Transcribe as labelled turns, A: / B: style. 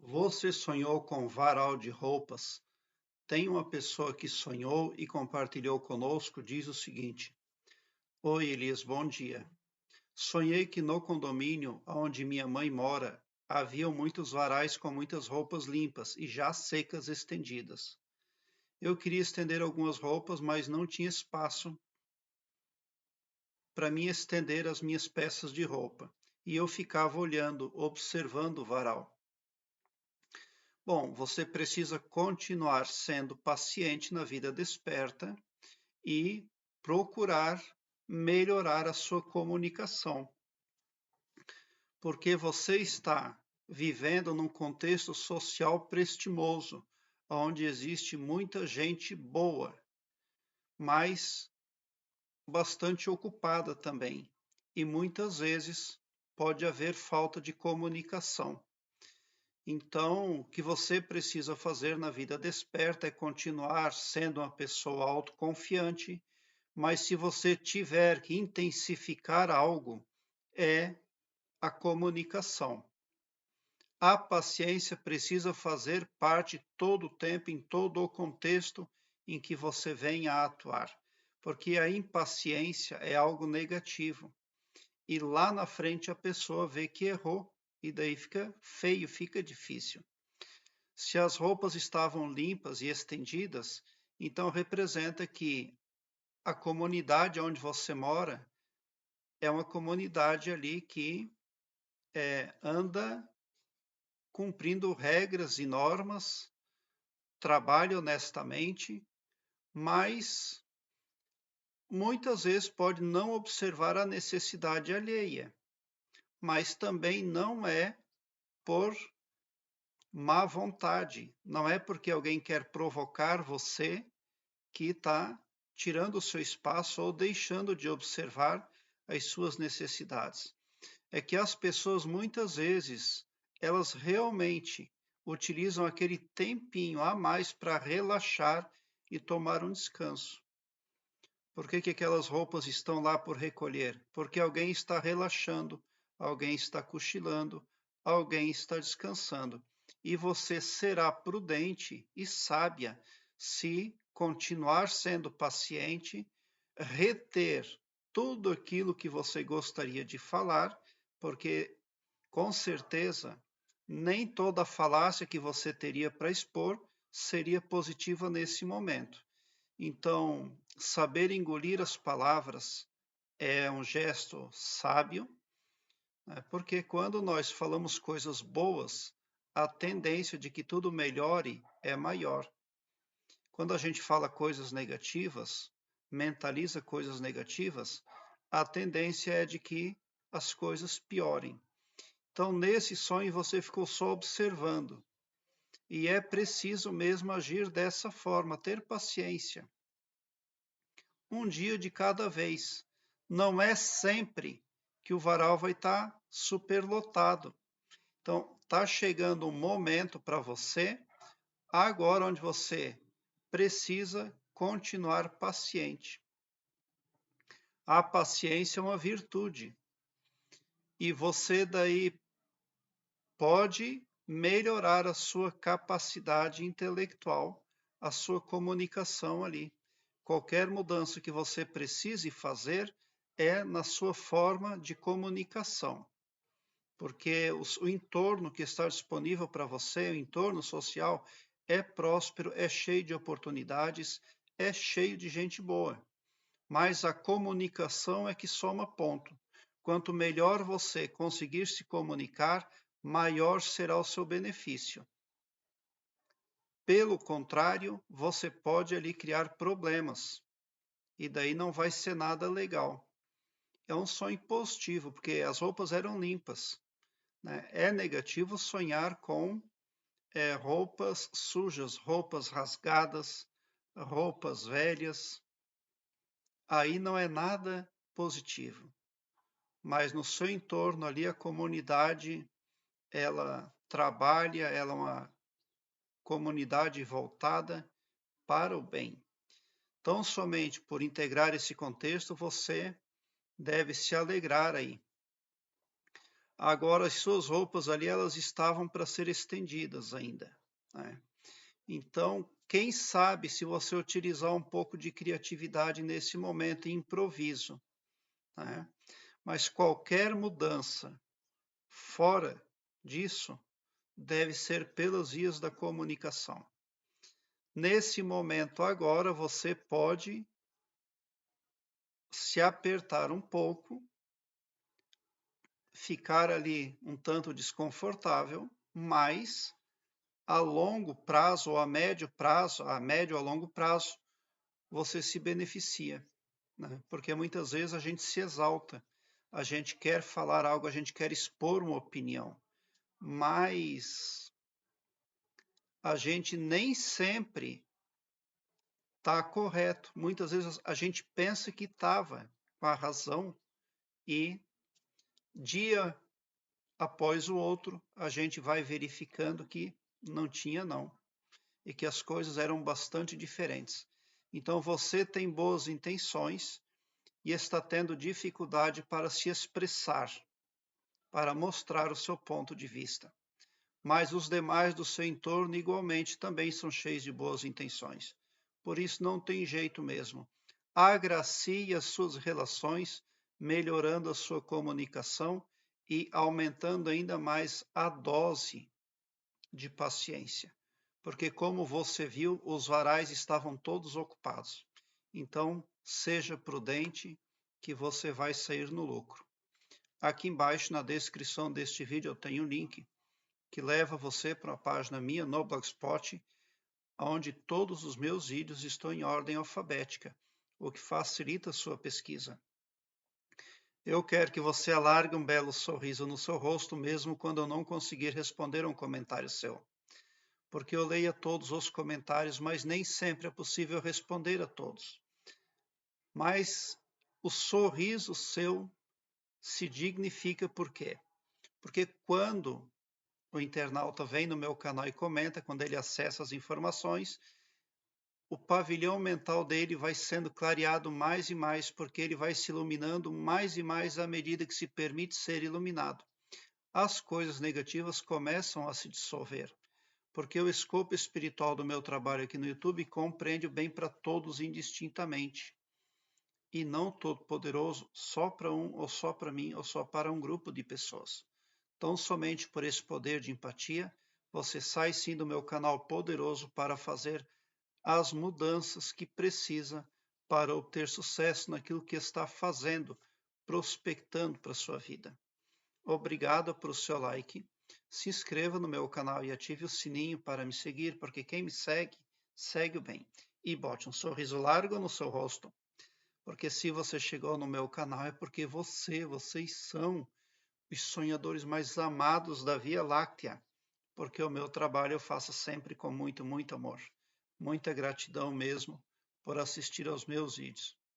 A: Você sonhou com varal de roupas? Tem uma pessoa que sonhou e compartilhou conosco, diz o seguinte: Oi, Elias, bom dia. Sonhei que no condomínio onde minha mãe mora haviam muitos varais com muitas roupas limpas e já secas estendidas. Eu queria estender algumas roupas, mas não tinha espaço para mim estender as minhas peças de roupa. E eu ficava olhando, observando o varal. Bom, você precisa continuar sendo paciente na vida desperta e procurar melhorar a sua comunicação, porque você está vivendo num contexto social prestimoso, onde existe muita gente boa, mas bastante ocupada também, e muitas vezes pode haver falta de comunicação. Então, o que você precisa fazer na vida desperta é continuar sendo uma pessoa autoconfiante, mas se você tiver que intensificar algo, é a comunicação. A paciência precisa fazer parte todo o tempo, em todo o contexto em que você venha a atuar, porque a impaciência é algo negativo. E lá na frente a pessoa vê que errou, e daí fica feio, fica difícil. Se as roupas estavam limpas e estendidas, então representa que a comunidade onde você mora é uma comunidade ali que anda cumprindo regras e normas, trabalha honestamente, mas muitas vezes pode não observar a necessidade alheia, mas também não é por má vontade, não é porque alguém quer provocar você que está tirando o seu espaço ou deixando de observar as suas necessidades. É que as pessoas muitas vezes elas realmente utilizam aquele tempinho a mais para relaxar e tomar um descanso. Por que que aquelas roupas estão lá por recolher? Porque alguém está relaxando, alguém está cochilando, alguém está descansando. E você será prudente e sábia se continuar sendo paciente, reter tudo aquilo que você gostaria de falar, porque com certeza nem toda falácia que você teria para expor seria positiva nesse momento. Então, saber engolir as palavras é um gesto sábio, né? Porque quando nós falamos coisas boas, a tendência de que tudo melhore é maior. Quando a gente fala coisas negativas, mentaliza coisas negativas, a tendência é de que as coisas piorem. Então, nesse sonho, você ficou só observando. E é preciso mesmo agir dessa forma, ter paciência. Um dia de cada vez. Não é sempre que o varal vai estar superlotado. Então, está chegando um momento para você, agora onde você precisa continuar paciente. A paciência é uma virtude. E você daí pode melhorar a sua capacidade intelectual, a sua comunicação ali. Qualquer mudança que você precise fazer é na sua forma de comunicação, porque o entorno que está disponível para você, o entorno social, é próspero, é cheio de oportunidades, é cheio de gente boa. Mas a comunicação é que soma ponto. Quanto melhor você conseguir se comunicar, maior será o seu benefício. Pelo contrário, você pode ali criar problemas, e daí não vai ser nada legal. É um sonho positivo, porque as roupas eram limpas, né? É negativo sonhar com roupas sujas, roupas rasgadas, roupas velhas. Aí não é nada positivo. Mas no seu entorno ali, a comunidade, ela trabalha, ela é uma comunidade voltada para o bem. Então, somente por integrar esse contexto, você deve se alegrar aí. Agora, as suas roupas ali, elas estavam para ser estendidas ainda, né? Então, quem sabe se você utilizar um pouco de criatividade nesse momento, improviso, né? Mas qualquer mudança fora disso deve ser pelas vias da comunicação. Nesse momento agora, você pode se apertar um pouco, ficar ali um tanto desconfortável, mas a longo prazo ou a médio prazo, a médio a longo prazo, você se beneficia, né? Porque muitas vezes a gente se exalta, a gente quer falar algo, a gente quer expor uma opinião, mas a gente nem sempre está correto. Muitas vezes a gente pensa que estava com a razão e dia após o outro a gente vai verificando que não tinha não e que as coisas eram bastante diferentes. Então você tem boas intenções e está tendo dificuldade para se expressar, para mostrar o seu ponto de vista. Mas os demais do seu entorno igualmente também são cheios de boas intenções. Por isso não tem jeito mesmo. Agracie as suas relações, melhorando a sua comunicação e aumentando ainda mais a dose de paciência. Porque, como você viu, os varais estavam todos ocupados. Então, seja prudente, que você vai sair no lucro. Aqui embaixo, na descrição deste vídeo, eu tenho um link que leva você para uma página minha no Blogspot, onde todos os meus vídeos estão em ordem alfabética, o que facilita a sua pesquisa. Eu quero que você alargue um belo sorriso no seu rosto, mesmo quando eu não conseguir responder a um comentário seu. Porque eu leio todos os comentários, mas nem sempre é possível responder a todos. Mas o sorriso seu se dignifica por quê? Porque quando o internauta vem no meu canal e comenta, quando ele acessa as informações, o pavilhão mental dele vai sendo clareado mais e mais, porque ele vai se iluminando mais e mais à medida que se permite ser iluminado. As coisas negativas começam a se dissolver, porque o escopo espiritual do meu trabalho aqui no YouTube compreende o bem para todos indistintamente, e não todo poderoso só para um, ou só para mim, ou só para um grupo de pessoas. Então, somente por esse poder de empatia, você sai sim do meu canal poderoso para fazer as mudanças que precisa para obter sucesso naquilo que está fazendo, prospectando para a sua vida. Obrigado pelo seu like. Se inscreva no meu canal e ative o sininho para me seguir, porque quem me segue, segue o bem. E bote um sorriso largo no seu rosto, porque se você chegou no meu canal é porque vocês são os sonhadores mais amados da Via Láctea, porque o meu trabalho eu faço sempre com muito, muito amor. Muita gratidão mesmo por assistir aos meus vídeos.